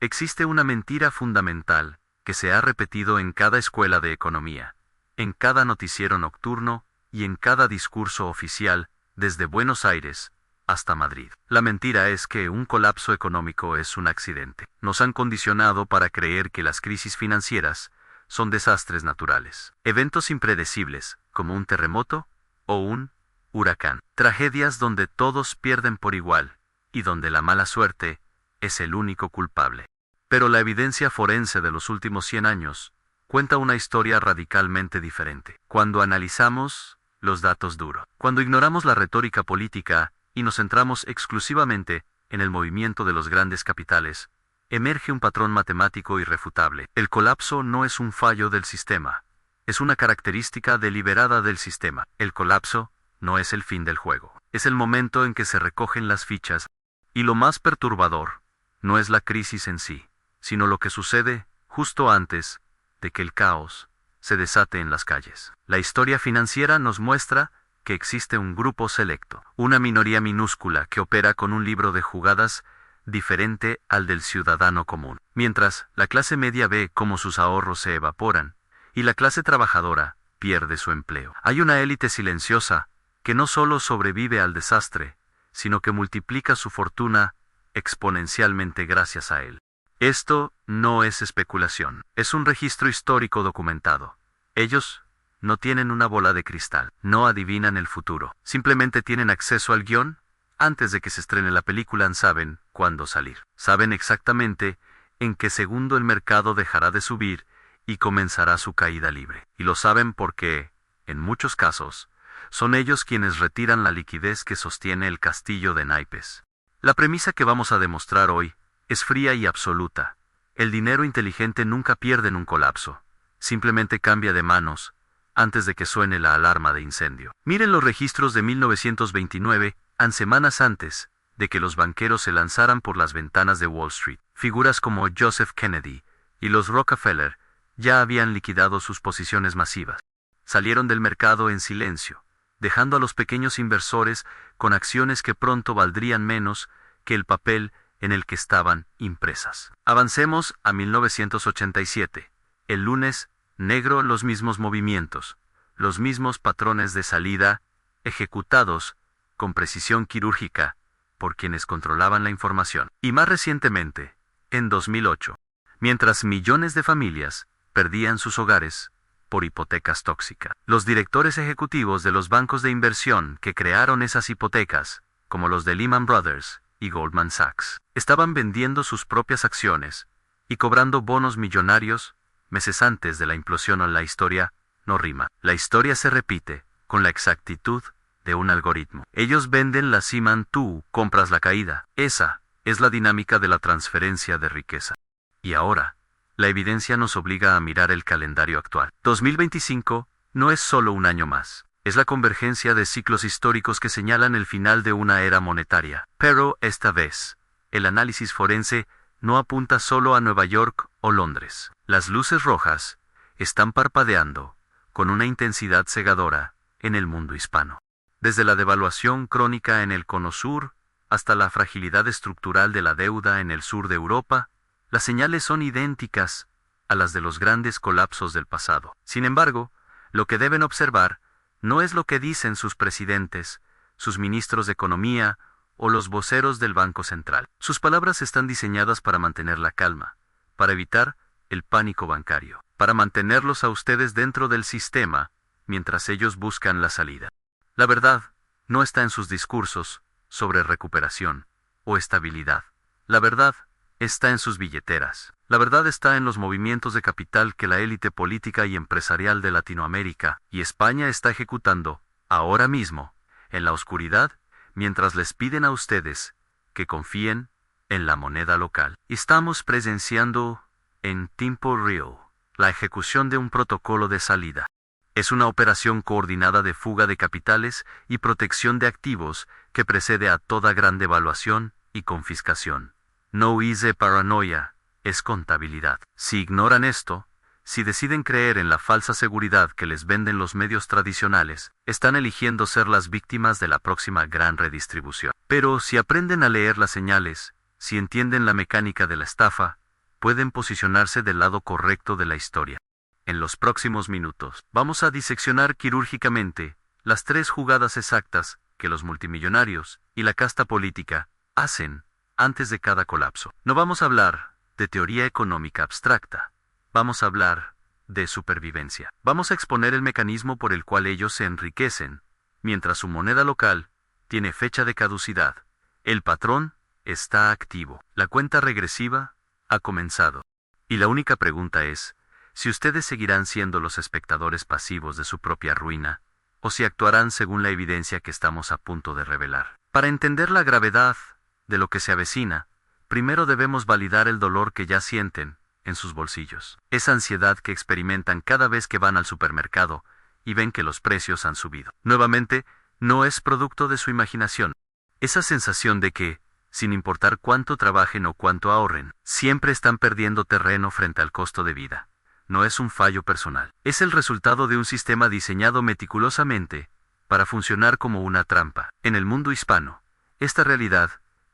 Existe una mentira fundamental que se ha repetido en cada escuela de economía, en cada noticiero nocturno y en cada discurso oficial, desde Buenos Aires hasta Madrid. La mentira es que un colapso económico es un accidente. Nos han condicionado para creer que las crisis financieras son desastres naturales, eventos impredecibles, como un terremoto o un huracán, tragedias donde todos pierden por igual y donde la mala suerte es el único culpable. Pero la evidencia forense de los últimos 100 años cuenta una historia radicalmente diferente. Cuando analizamos los datos duros, cuando ignoramos la retórica política y nos centramos exclusivamente en el movimiento de los grandes capitales, emerge un patrón matemático irrefutable. El colapso no es un fallo del sistema, es una característica deliberada del sistema. El colapso no es el fin del juego, es el momento en que se recogen las fichas. Y lo más perturbador no es la crisis en sí, sino lo que sucede justo antes de que el caos se desate en las calles. La historia financiera nos muestra que existe un grupo selecto, una minoría minúscula que opera con un libro de jugadas diferente al del ciudadano común, mientras la clase media ve cómo sus ahorros se evaporan y la clase trabajadora pierde su empleo. Hay una élite silenciosa que no solo sobrevive al desastre, sino que multiplica su fortuna exponencialmente gracias a él. Esto no es especulación, es un registro histórico documentado. Ellos no tienen una bola de cristal, no adivinan el futuro, simplemente tienen acceso al guión. Antes de que se estrene la película saben cuándo salir, saben exactamente en qué segundo el mercado dejará de subir y comenzará su caída libre. Y lo saben porque, en muchos casos, son ellos quienes retiran la liquidez que sostiene el castillo de naipes. La premisa que vamos a demostrar hoy es fría y absoluta. El dinero inteligente nunca pierde en un colapso, simplemente cambia de manos antes de que suene la alarma de incendio. Miren los registros de 1929, semanas antes de que los banqueros se lanzaran por las ventanas de Wall Street. Figuras como Joseph Kennedy y los Rockefeller ya habían liquidado sus posiciones masivas. Salieron del mercado en silencio, dejando a los pequeños inversores con acciones que pronto valdrían menos que el papel en el que estaban impresas. Avancemos a 1987. El lunes negro, los mismos movimientos, los mismos patrones de salida, ejecutados con precisión quirúrgica por quienes controlaban la información. Y más recientemente, en 2008, mientras millones de familias perdían sus hogares por hipotecas tóxicas. Los directores ejecutivos de los bancos de inversión que crearon esas hipotecas, como los de Lehman Brothers y Goldman Sachs, estaban vendiendo sus propias acciones y cobrando bonos millonarios meses antes de la implosión. La historia no rima. La historia se repite con la exactitud de un algoritmo. Ellos venden la cima, tú compras la caída. Esa es la dinámica de la transferencia de riqueza. Y ahora, la evidencia nos obliga a mirar el calendario actual. 2025 no es solo un año más. Es la convergencia de ciclos históricos que señalan el final de una era monetaria. Pero, esta vez, el análisis forense no apunta solo a Nueva York o Londres. Las luces rojas están parpadeando con una intensidad cegadora en el mundo hispano. Desde la devaluación crónica en el Cono Sur hasta la fragilidad estructural de la deuda en el sur de Europa, las señales son idénticas a las de los grandes colapsos del pasado. Sin embargo, lo que deben observar no es lo que dicen sus presidentes, sus ministros de Economía o los voceros del Banco Central. Sus palabras están diseñadas para mantener la calma, para evitar el pánico bancario, para mantenerlos a ustedes dentro del sistema mientras ellos buscan la salida. La verdad no está en sus discursos sobre recuperación o estabilidad. La verdad está en sus billeteras. La verdad está en los movimientos de capital que la élite política y empresarial de Latinoamérica y España está ejecutando, ahora mismo, en la oscuridad, mientras les piden a ustedes que confíen en la moneda local. Estamos presenciando, en tiempo real, la ejecución de un protocolo de salida. Es una operación coordinada de fuga de capitales y protección de activos que precede a toda gran devaluación y confiscación. No hice paranoia, es contabilidad. Si ignoran esto, si deciden creer en la falsa seguridad que les venden los medios tradicionales, están eligiendo ser las víctimas de la próxima gran redistribución. Pero si aprenden a leer las señales, si entienden la mecánica de la estafa, pueden posicionarse del lado correcto de la historia. En los próximos minutos, vamos a diseccionar quirúrgicamente las 3 jugadas exactas que los multimillonarios y la casta política hacen antes de cada colapso. No vamos a hablar de teoría económica abstracta. Vamos a hablar de supervivencia. Vamos a exponer el mecanismo por el cual ellos se enriquecen, mientras su moneda local tiene fecha de caducidad. El patrón está activo. La cuenta regresiva ha comenzado. Y la única pregunta es, si ustedes seguirán siendo los espectadores pasivos de su propia ruina, o si actuarán según la evidencia que estamos a punto de revelar. Para entender la gravedad de lo que se avecina, primero debemos validar el dolor que ya sienten en sus bolsillos. Esa ansiedad que experimentan cada vez que van al supermercado y ven que los precios han subido. Nuevamente, no es producto de su imaginación. Esa sensación de que, sin importar cuánto trabajen o cuánto ahorren, siempre están perdiendo terreno frente al costo de vida. No es un fallo personal. Es el resultado de un sistema diseñado meticulosamente para funcionar como una trampa. En el mundo hispano, esta realidad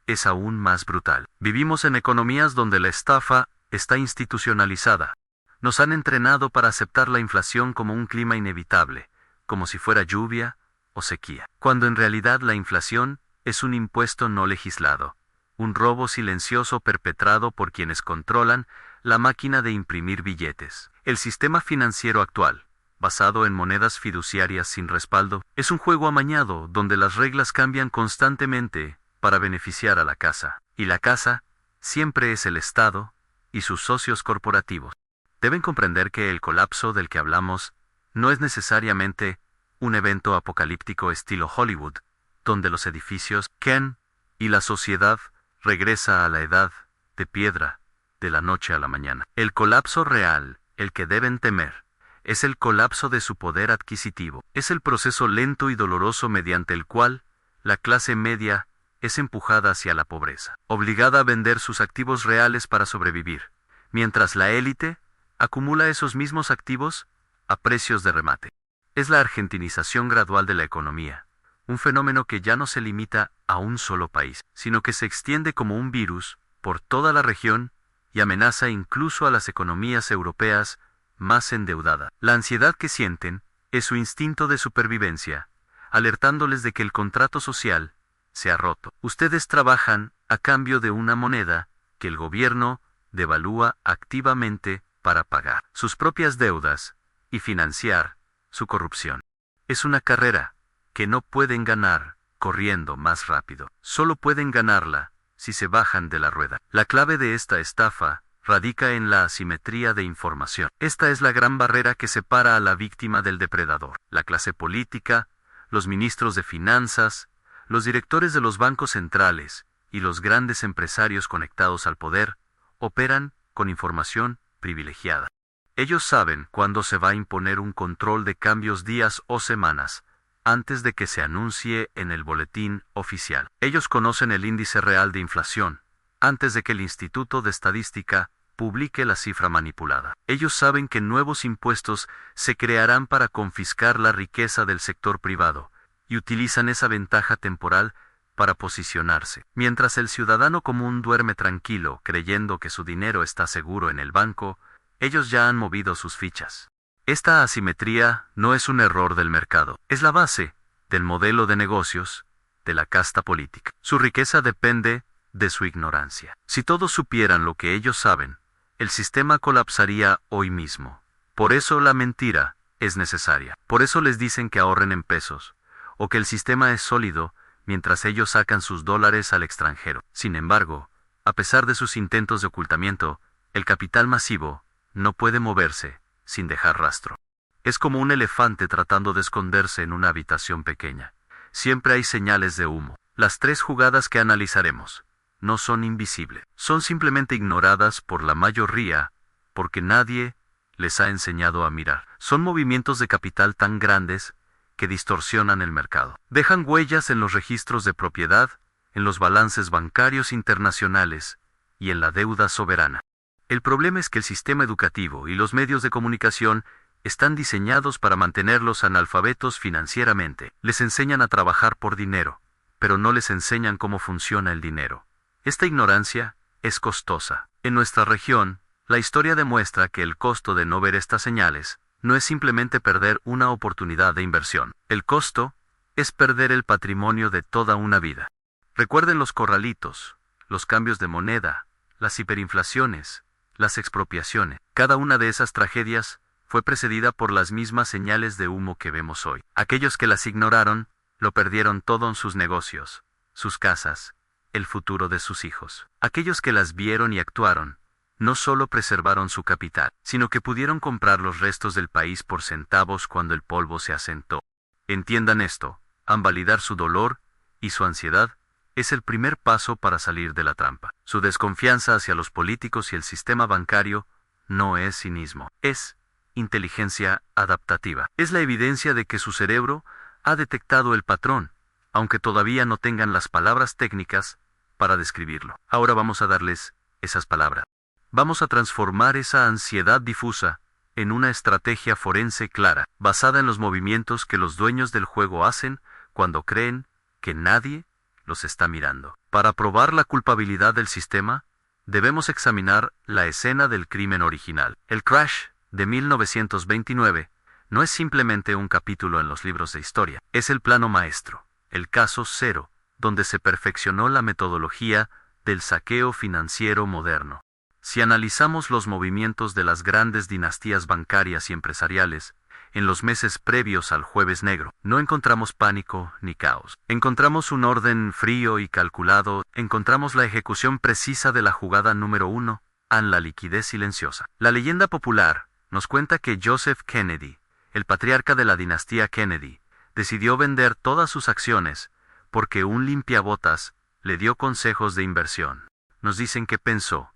es aún más brutal. Vivimos en economías donde la estafa está institucionalizada. Nos han entrenado para aceptar la inflación como un clima inevitable, como si fuera lluvia o sequía, cuando en realidad la inflación es un impuesto no legislado, un robo silencioso perpetrado por quienes controlan la máquina de imprimir billetes. El sistema financiero actual, basado en monedas fiduciarias sin respaldo, es un juego amañado donde las reglas cambian constantemente para beneficiar a la casa, y la casa siempre es el Estado y sus socios corporativos. Deben comprender que el colapso del que hablamos no es necesariamente un evento apocalíptico estilo Hollywood, donde los edificios caen y la sociedad regresa a la edad de piedra de la noche a la mañana. El colapso real, el que deben temer, es el colapso de su poder adquisitivo. Es el proceso lento y doloroso mediante el cual la clase media es empujada hacia la pobreza, obligada a vender sus activos reales para sobrevivir, mientras la élite acumula esos mismos activos a precios de remate. Es la argentinización gradual de la economía, un fenómeno que ya no se limita a un solo país, sino que se extiende como un virus por toda la región y amenaza incluso a las economías europeas más endeudadas. La ansiedad que sienten es su instinto de supervivencia, alertándoles de que el contrato social se ha roto. Ustedes trabajan a cambio de una moneda que el gobierno devalúa activamente para pagar sus propias deudas y financiar su corrupción. Es una carrera que no pueden ganar corriendo más rápido. Solo pueden ganarla si se bajan de la rueda. La clave de esta estafa radica en la asimetría de información. Esta es la gran barrera que separa a la víctima del depredador. La clase política, los ministros de finanzas, los directores de los bancos centrales y los grandes empresarios conectados al poder operan con información privilegiada. Ellos saben cuándo se va a imponer un control de cambios días o semanas antes de que se anuncie en el boletín oficial. Ellos conocen el índice real de inflación antes de que el Instituto de Estadística publique la cifra manipulada. Ellos saben que nuevos impuestos se crearán para confiscar la riqueza del sector privado y utilizan esa ventaja temporal para posicionarse. Mientras el ciudadano común duerme tranquilo creyendo que su dinero está seguro en el banco, ellos ya han movido sus fichas. Esta asimetría no es un error del mercado, es la base del modelo de negocios de la casta política. Su riqueza depende de su ignorancia. Si todos supieran lo que ellos saben, el sistema colapsaría hoy mismo. Por eso la mentira es necesaria. Por eso les dicen que ahorren en pesos, o que el sistema es sólido mientras ellos sacan sus dólares al extranjero. Sin embargo, a pesar de sus intentos de ocultamiento, el capital masivo no puede moverse sin dejar rastro. Es como un elefante tratando de esconderse en una habitación pequeña. Siempre hay señales de humo. Las 3 jugadas que analizaremos no son invisibles. Son simplemente ignoradas por la mayoría porque nadie les ha enseñado a mirar. Son movimientos de capital tan grandes que distorsionan el mercado. Dejan huellas en los registros de propiedad, en los balances bancarios internacionales y en la deuda soberana. El problema es que el sistema educativo y los medios de comunicación están diseñados para mantenerlos analfabetos financieramente. Les enseñan a trabajar por dinero, pero no les enseñan cómo funciona el dinero. Esta ignorancia es costosa. En nuestra región, la historia demuestra que el costo de no ver estas señales no es simplemente perder una oportunidad de inversión. El costo es perder el patrimonio de toda una vida. Recuerden los corralitos, los cambios de moneda, las hiperinflaciones, las expropiaciones. Cada una de esas tragedias fue precedida por las mismas señales de humo que vemos hoy. Aquellos que las ignoraron, lo perdieron todo en sus negocios, sus casas, el futuro de sus hijos. Aquellos que las vieron y actuaron, no solo preservaron su capital, sino que pudieron comprar los restos del país por centavos cuando el polvo se asentó. Entiendan esto, validar su dolor y su ansiedad es el primer paso para salir de la trampa. Su desconfianza hacia los políticos y el sistema bancario no es cinismo, es inteligencia adaptativa. Es la evidencia de que su cerebro ha detectado el patrón, aunque todavía no tengan las palabras técnicas para describirlo. Ahora vamos a darles esas palabras. Vamos a transformar esa ansiedad difusa en una estrategia forense clara, basada en los movimientos que los dueños del juego hacen cuando creen que nadie los está mirando. Para probar la culpabilidad del sistema, debemos examinar la escena del crimen original. El crash de 1929 no es simplemente un capítulo en los libros de historia, es el plano maestro, el caso cero, donde se perfeccionó la metodología del saqueo financiero moderno. Si analizamos los movimientos de las grandes dinastías bancarias y empresariales, en los meses previos al Jueves Negro, no encontramos pánico ni caos. Encontramos un orden frío y calculado, encontramos la ejecución precisa de la jugada número 1, la liquidez silenciosa. La leyenda popular nos cuenta que Joseph Kennedy, el patriarca de la dinastía Kennedy, decidió vender todas sus acciones porque un limpiabotas le dio consejos de inversión. Nos dicen que pensó,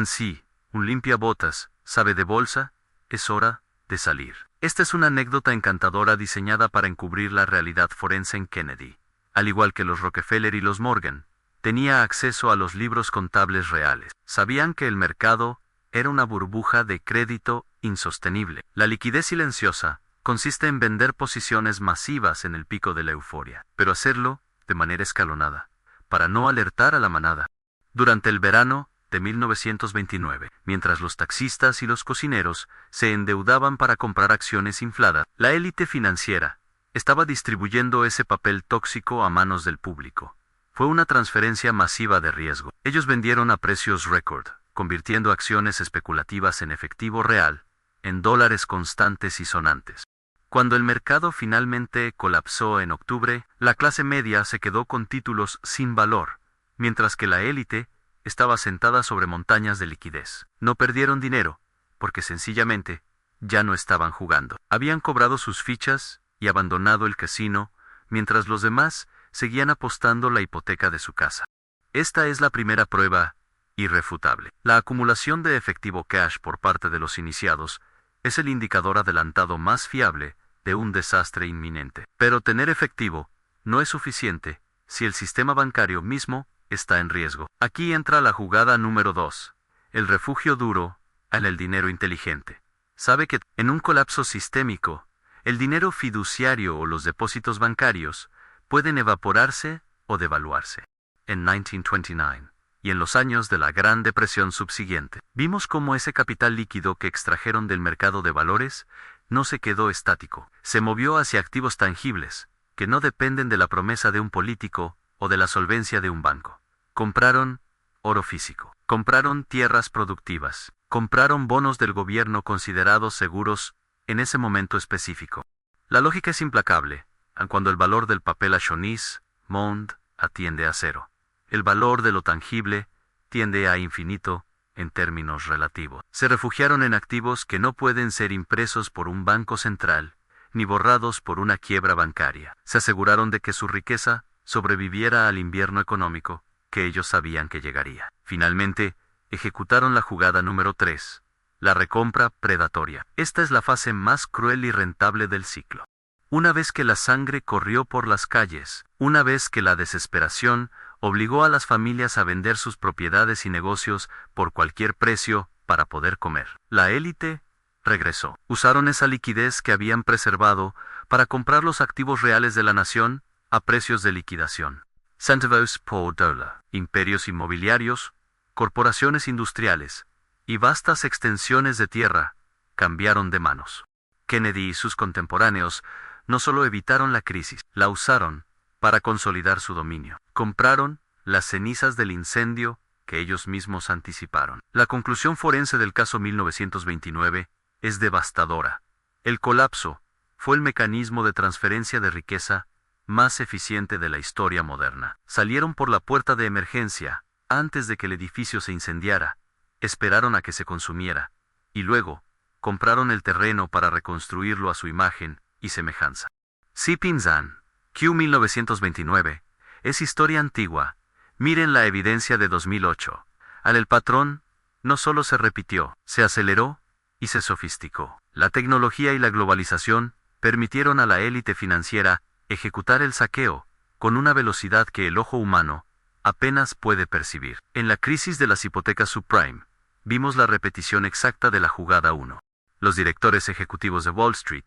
sí, un limpiabotas sabe de bolsa, es hora de salir. Esta es una anécdota encantadora diseñada para encubrir la realidad forense en Kennedy. Al igual que los Rockefeller y los Morgan, tenía acceso a los libros contables reales. Sabían que el mercado era una burbuja de crédito insostenible. La liquidez silenciosa consiste en vender posiciones masivas en el pico de la euforia, pero hacerlo de manera escalonada, para no alertar a la manada. Durante el verano de 1929, mientras los taxistas y los cocineros se endeudaban para comprar acciones infladas, la élite financiera estaba distribuyendo ese papel tóxico a manos del público. Fue una transferencia masiva de riesgo. Ellos vendieron a precios récord, convirtiendo acciones especulativas en efectivo real, en dólares constantes y sonantes. Cuando el mercado finalmente colapsó en octubre, la clase media se quedó con títulos sin valor, mientras que la élite estaba sentada sobre montañas de liquidez. No perdieron dinero, porque sencillamente ya no estaban jugando. Habían cobrado sus fichas y abandonado el casino, mientras los demás seguían apostando la hipoteca de su casa. Esta es la primera prueba irrefutable. La acumulación de efectivo cash por parte de los iniciados es el indicador adelantado más fiable de un desastre inminente. Pero tener efectivo no es suficiente si el sistema bancario mismo está en riesgo. Aquí entra la jugada número 2, el refugio duro en el dinero inteligente. Sabe que en un colapso sistémico, el dinero fiduciario o los depósitos bancarios pueden evaporarse o devaluarse. En 1929 y en los años de la Gran Depresión subsiguiente, vimos cómo ese capital líquido que extrajeron del mercado de valores no se quedó estático, se movió hacia activos tangibles, que no dependen de la promesa de un político o de la solvencia de un banco. Compraron oro físico, compraron tierras productivas, compraron bonos del gobierno considerados seguros en ese momento específico. La lógica es implacable, aun cuando el valor del papel Achonís, Monde, atiende a cero. El valor de lo tangible tiende a infinito en términos relativos. Se refugiaron en activos que no pueden ser impresos por un banco central, ni borrados por una quiebra bancaria. Se aseguraron de que su riqueza sobreviviera al invierno económico que ellos sabían que llegaría. Finalmente, ejecutaron la jugada número 3, la recompra predatoria. Esta es la fase más cruel y rentable del ciclo. Una vez que la sangre corrió por las calles, una vez que la desesperación obligó a las familias a vender sus propiedades y negocios por cualquier precio para poder comer, la élite regresó. Usaron esa liquidez que habían preservado para comprar los activos reales de la nación a precios de liquidación. Centavos por dólar. Imperios inmobiliarios corporaciones industriales y vastas extensiones de tierra cambiaron de manos. Kennedy y sus contemporáneos no solo evitaron la crisis, la usaron para consolidar su dominio. Compraron las cenizas del incendio que ellos mismos anticiparon. La conclusión forense del caso 1929 es devastadora. El colapso fue el mecanismo de transferencia de riqueza más eficiente de la historia moderna. Salieron por la puerta de emergencia antes de que el edificio se incendiara, esperaron a que se consumiera, y luego compraron el terreno para reconstruirlo a su imagen y semejanza. Sipinzan, Q 1929, es historia antigua. Miren la evidencia de 2008. El patrón no solo se repitió, se aceleró y se sofisticó. La tecnología y la globalización permitieron a la élite financiera ejecutar el saqueo con una velocidad que el ojo humano apenas puede percibir. En la crisis de las hipotecas subprime, vimos la repetición exacta de la jugada 1. Los directores ejecutivos de Wall Street,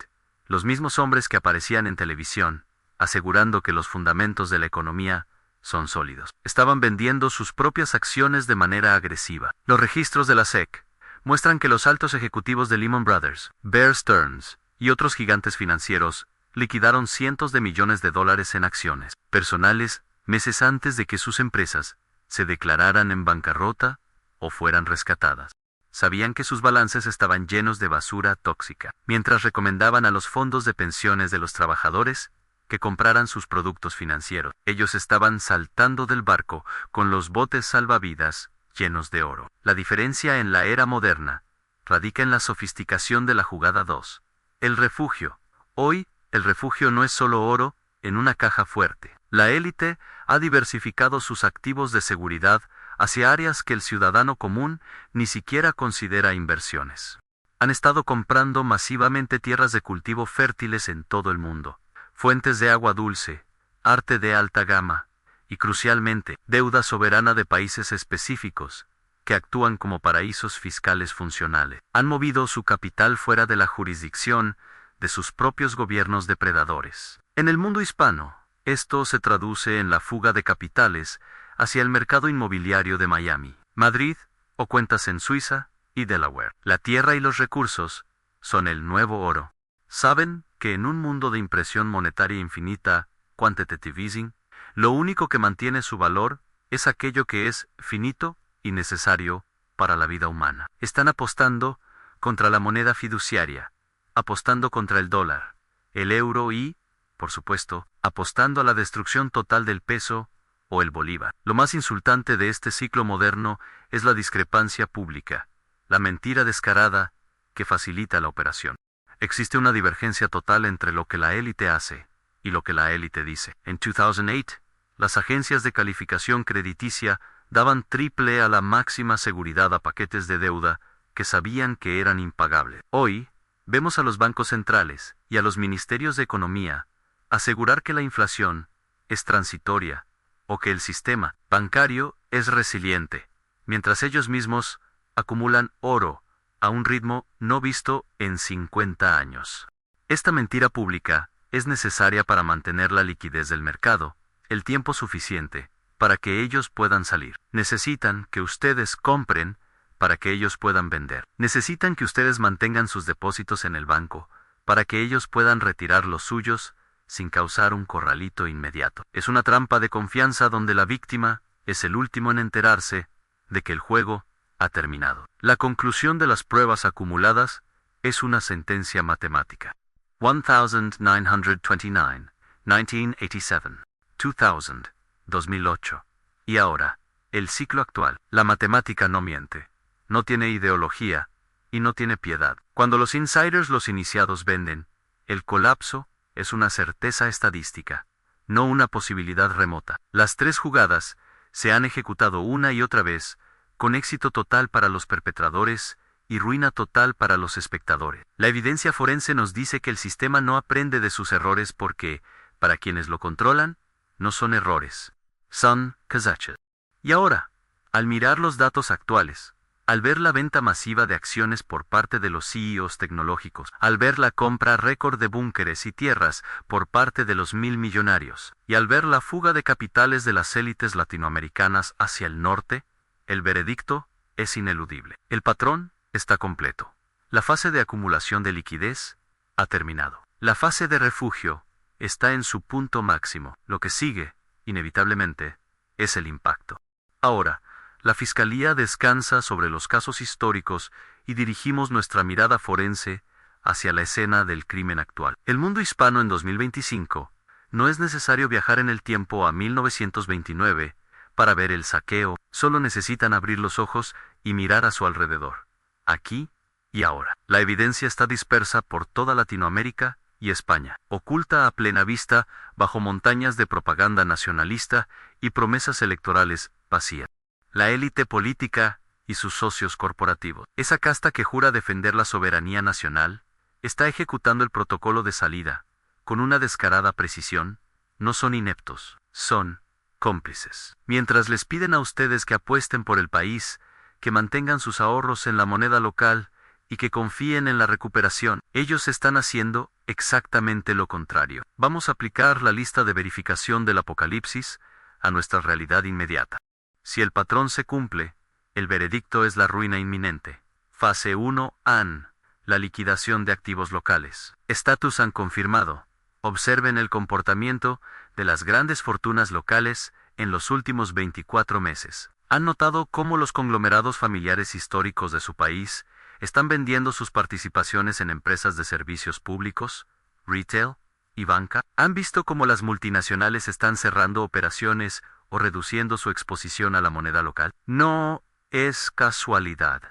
los mismos hombres que aparecían en televisión, asegurando que los fundamentos de la economía son sólidos, estaban vendiendo sus propias acciones de manera agresiva. Los registros de la SEC muestran que los altos ejecutivos de Lehman Brothers, Bear Stearns y otros gigantes financieros liquidaron cientos de millones de dólares en acciones personales meses antes de que sus empresas se declararan en bancarrota o fueran rescatadas. Sabían que sus balances estaban llenos de basura tóxica, mientras recomendaban a los fondos de pensiones de los trabajadores que compraran sus productos financieros. Ellos estaban saltando del barco con los botes salvavidas llenos de oro. La diferencia en la era moderna radica en la sofisticación de la jugada 2. El refugio. Hoy, el refugio no es solo oro en una caja fuerte. La élite ha diversificado sus activos de seguridad hacia áreas que el ciudadano común ni siquiera considera inversiones. Han estado comprando masivamente tierras de cultivo fértiles en todo el mundo, fuentes de agua dulce, arte de alta gama y, crucialmente, deuda soberana de países específicos que actúan como paraísos fiscales funcionales. Han movido su capital fuera de la jurisdicción de sus propios gobiernos depredadores. En el mundo hispano, esto se traduce en la fuga de capitales hacia el mercado inmobiliario de Miami, Madrid o cuentas en Suiza y Delaware. La tierra y los recursos son el nuevo oro. ¿Saben que en un mundo de impresión monetaria infinita, quantitative easing, lo único que mantiene su valor es aquello que es finito y necesario para la vida humana? Están apostando contra la moneda fiduciaria, apostando contra el dólar, el euro y, por supuesto, apostando a la destrucción total del peso o el bolívar. Lo más insultante de este ciclo moderno es la discrepancia pública, la mentira descarada que facilita la operación. Existe una divergencia total entre lo que la élite hace y lo que la élite dice. En 2008, las agencias de calificación crediticia daban triple a la máxima seguridad a paquetes de deuda que sabían que eran impagables. Hoy, vemos a los bancos centrales y a los ministerios de economía asegurar que la inflación es transitoria o que el sistema bancario es resiliente, mientras ellos mismos acumulan oro a un ritmo no visto en 50 años. Esta mentira pública es necesaria para mantener la liquidez del mercado, el tiempo suficiente para que ellos puedan salir. Necesitan que ustedes compren para que ellos puedan vender. Necesitan que ustedes mantengan sus depósitos en el banco para que ellos puedan retirar los suyos sin causar un corralito inmediato. Es una trampa de confianza donde la víctima es el último en enterarse de que el juego ha terminado. La conclusión de las pruebas acumuladas es una sentencia matemática. 1929, 1987, 2000, 2008. Y ahora, el ciclo actual. La matemática no miente, no tiene ideología y no tiene piedad. Cuando los insiders, los iniciados, venden, el colapso es una certeza estadística, no una posibilidad remota. Las tres jugadas se han ejecutado una y otra vez, con éxito total para los perpetradores y ruina total para los espectadores. La evidencia forense nos dice que el sistema no aprende de sus errores porque, para quienes lo controlan, no son errores, son causachas. Y ahora, al mirar los datos actuales, al ver la venta masiva de acciones por parte de los CEOs tecnológicos, al ver la compra récord de búnkeres y tierras por parte de los 1000 millonarios, y al ver la fuga de capitales de las élites latinoamericanas hacia el norte, El veredicto es ineludible. El patrón está completo. La fase de acumulación de liquidez ha terminado. La fase de refugio está en su punto máximo. Lo que sigue, inevitablemente, es el impacto. Ahora, la Fiscalía descansa sobre los casos históricos y dirigimos nuestra mirada forense hacia la escena del crimen actual. El mundo hispano en 2025 no es necesario viajar en el tiempo a 1929 para ver el saqueo, solo necesitan abrir los ojos y mirar a su alrededor, aquí y ahora. La evidencia está dispersa por toda Latinoamérica y España, oculta a plena vista bajo montañas de propaganda nacionalista y promesas electorales vacías. La élite política y sus socios corporativos, esa casta que jura defender la soberanía nacional, está ejecutando el protocolo de salida, con una descarada precisión. No son ineptos, son cómplices. Mientras les piden a ustedes que apuesten por el país, que mantengan sus ahorros en la moneda local y que confíen en la recuperación, ellos están haciendo exactamente lo contrario. Vamos a aplicar la lista de verificación del Apocalipsis a nuestra realidad inmediata. Si el patrón se cumple, el veredicto es la ruina inminente. Fase 1, AN. La liquidación de activos locales. Estatus han confirmado. Observen el comportamiento de las grandes fortunas locales en los últimos 24 meses. ¿Han notado cómo los conglomerados familiares históricos de su país están vendiendo sus participaciones en empresas de servicios públicos, retail y banca? ¿Han visto cómo las multinacionales están cerrando operaciones o reduciendo su exposición a la moneda local? No es casualidad.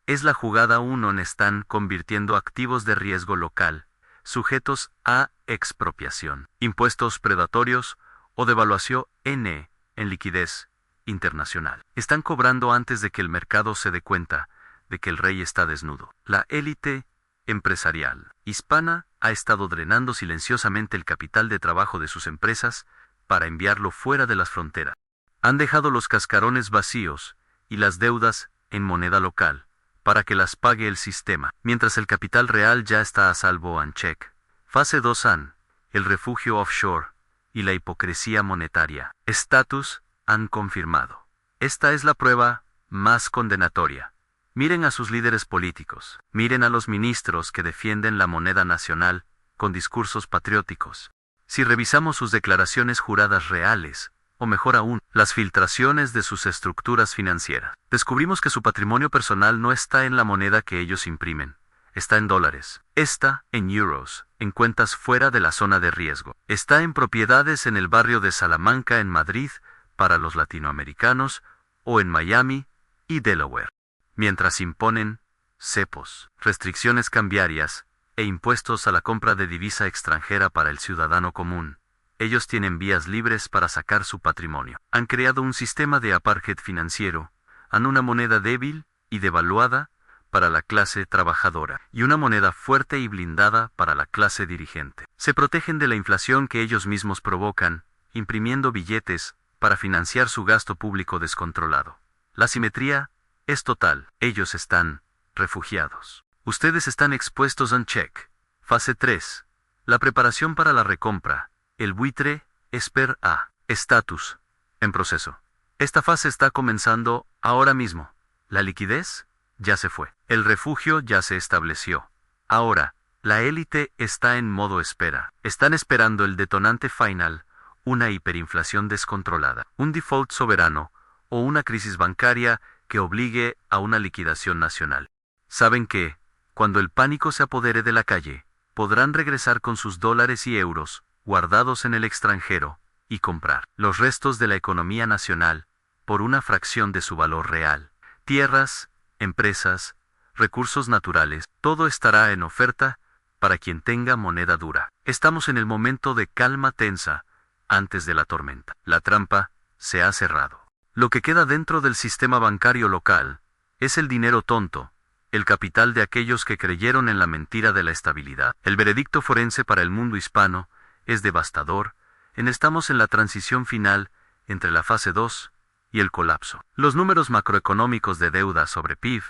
Es la jugada 1. Están convirtiendo activos de riesgo local, sujetos a expropiación, impuestos predatorios o devaluación en liquidez internacional. Están cobrando antes de que el mercado se dé cuenta de que el rey está desnudo. La élite empresarial hispana ha estado drenando silenciosamente el capital de trabajo de sus empresas para enviarlo fuera de las fronteras. Han dejado los cascarones vacíos y las deudas en moneda local para que las pague el sistema, mientras el capital real ya está a salvo en check. Fase 2 AN. El refugio offshore y la hipocresía monetaria. Estatus han confirmado. Esta es la prueba más condenatoria. Miren a sus líderes políticos. Miren a los ministros que defienden la moneda nacional con discursos patrióticos. Si revisamos sus declaraciones juradas reales, o mejor aún, las filtraciones de sus estructuras financieras, descubrimos que su patrimonio personal no está en la moneda que ellos imprimen. Está en dólares. Está en euros, en cuentas fuera de la zona de riesgo. Está en propiedades en el barrio de Salamanca en Madrid para los latinoamericanos o en Miami y Delaware. Mientras imponen cepos, restricciones cambiarias e impuestos a la compra de divisa extranjera para el ciudadano común, ellos tienen vías libres para sacar su patrimonio. Han creado un sistema de apartheid financiero, han una moneda débil y devaluada para la clase trabajadora y una moneda fuerte y blindada para la clase dirigente. Se protegen de la inflación que ellos mismos provocan, imprimiendo billetes para financiar su gasto público descontrolado. La simetría es total. Ellos están refugiados. Ustedes están expuestos en check. Fase 3. La preparación para la recompra. El buitre espera. Estatus en proceso. Esta fase está comenzando ahora mismo. La liquidez ya se fue. El refugio ya se estableció. Ahora, la élite está en modo espera. Están esperando el detonante final, una hiperinflación descontrolada, un default soberano o una crisis bancaria que obligue a una liquidación nacional. Saben que, cuando el pánico se apodere de la calle, podrán regresar con sus dólares y euros guardados en el extranjero y comprar los restos de la economía nacional por una fracción de su valor real. Tierras, empresas, recursos naturales, todo estará en oferta para quien tenga moneda dura. Estamos en el momento de calma tensa antes de la tormenta. La trampa se ha cerrado. Lo que queda dentro del sistema bancario local es el dinero tonto, el capital de aquellos que creyeron en la mentira de la estabilidad. El veredicto forense para el mundo hispano es devastador. Estamos en la transición final entre la fase 2 y el colapso. Los números macroeconómicos de deuda sobre PIB,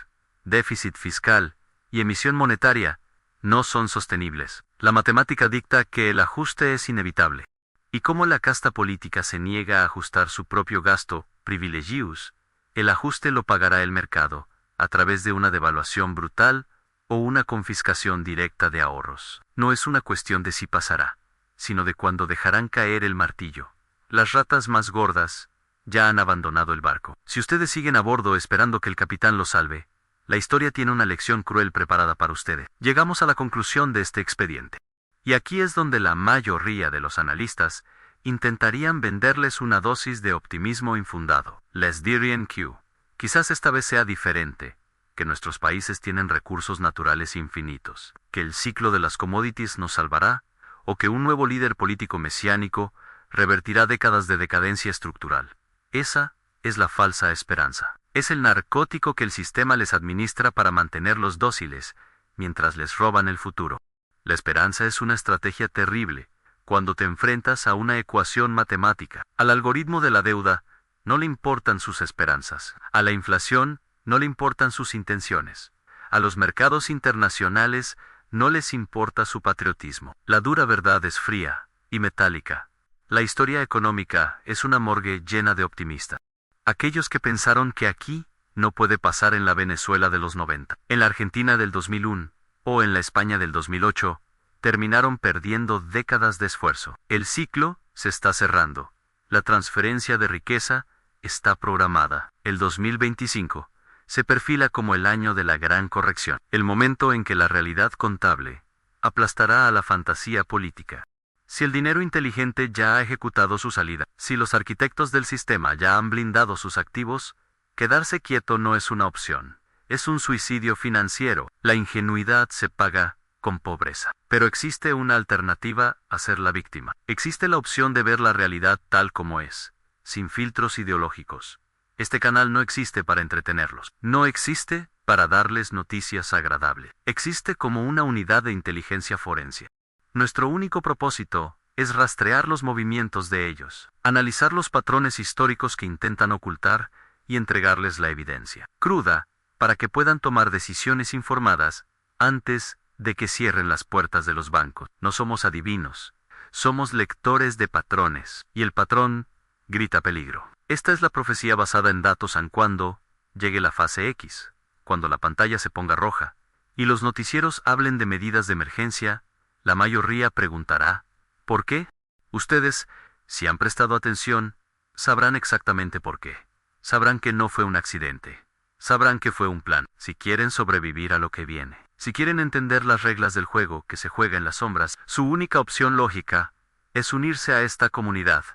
déficit fiscal y emisión monetaria no son sostenibles. La matemática dicta que el ajuste es inevitable. Y como la casta política se niega a ajustar su propio gasto, privilegios, El ajuste lo pagará el mercado, a través de una devaluación brutal o una confiscación directa de ahorros. No es una cuestión de si pasará, sino de cuándo dejarán caer el martillo. Las ratas más gordas ya han abandonado el barco. Si ustedes siguen a bordo esperando que el capitán los salve, la historia tiene una lección cruel preparada para ustedes. Llegamos a la conclusión de este expediente. Y aquí es donde la mayoría de los analistas intentarían venderles una dosis de optimismo infundado. Les dirían que quizás esta vez sea diferente, que nuestros países tienen recursos naturales infinitos, que el ciclo de las commodities nos salvará, o que un nuevo líder político mesiánico revertirá décadas de decadencia estructural. Esa es la falsa esperanza. Es el narcótico que el sistema les administra para mantenerlos dóciles, mientras les roban el futuro. La esperanza es una estrategia terrible, cuando te enfrentas a una ecuación matemática. Al algoritmo de la deuda no le importan sus esperanzas. A la inflación no le importan sus intenciones. A los mercados internacionales no les importa su patriotismo. La dura verdad es fría y metálica. La historia económica es una morgue llena de optimistas. Aquellos que pensaron que aquí no puede pasar en la Venezuela de los 90, en la Argentina del 2001 o en la España del 2008, terminaron perdiendo décadas de esfuerzo. El ciclo se está cerrando. La transferencia de riqueza está programada. El 2025 se perfila como el año de la gran corrección, el momento en que la realidad contable aplastará a la fantasía política. Si el dinero inteligente ya ha ejecutado su salida, si los arquitectos del sistema ya han blindado sus activos, quedarse quieto no es una opción. Es un suicidio financiero. La ingenuidad se paga con pobreza. Pero existe una alternativa a ser la víctima. Existe la opción de ver la realidad tal como es, sin filtros ideológicos. Este canal no existe para entretenerlos. No existe para darles noticias agradables. Existe como una unidad de inteligencia forense. Nuestro único propósito es rastrear los movimientos de ellos, analizar los patrones históricos que intentan ocultar y entregarles la evidencia cruda para que puedan tomar decisiones informadas antes de que cierren las puertas de los bancos. No somos adivinos, somos lectores de patrones, y el patrón grita peligro. Esta es la profecía basada en datos aun cuando llegue la fase X, cuando la pantalla se ponga roja, y los noticieros hablen de medidas de emergencia. La mayoría preguntará, ¿por qué? Ustedes, si han prestado atención, sabrán exactamente por qué. Sabrán que no fue un accidente. Sabrán que fue un plan. Si quieren sobrevivir a lo que viene, si quieren entender las reglas del juego que se juega en las sombras, su única opción lógica es unirse a esta comunidad.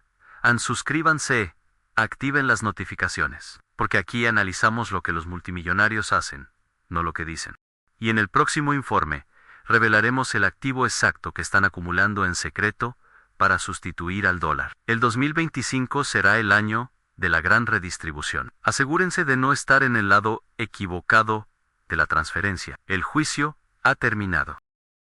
Suscríbanse, activen las notificaciones, porque aquí analizamos lo que los multimillonarios hacen, no lo que dicen. Y en el próximo informe, revelaremos el activo exacto que están acumulando en secreto para sustituir al dólar. El 2025 será el año de la gran redistribución. Asegúrense de no estar en el lado equivocado de la transferencia. El juicio ha terminado.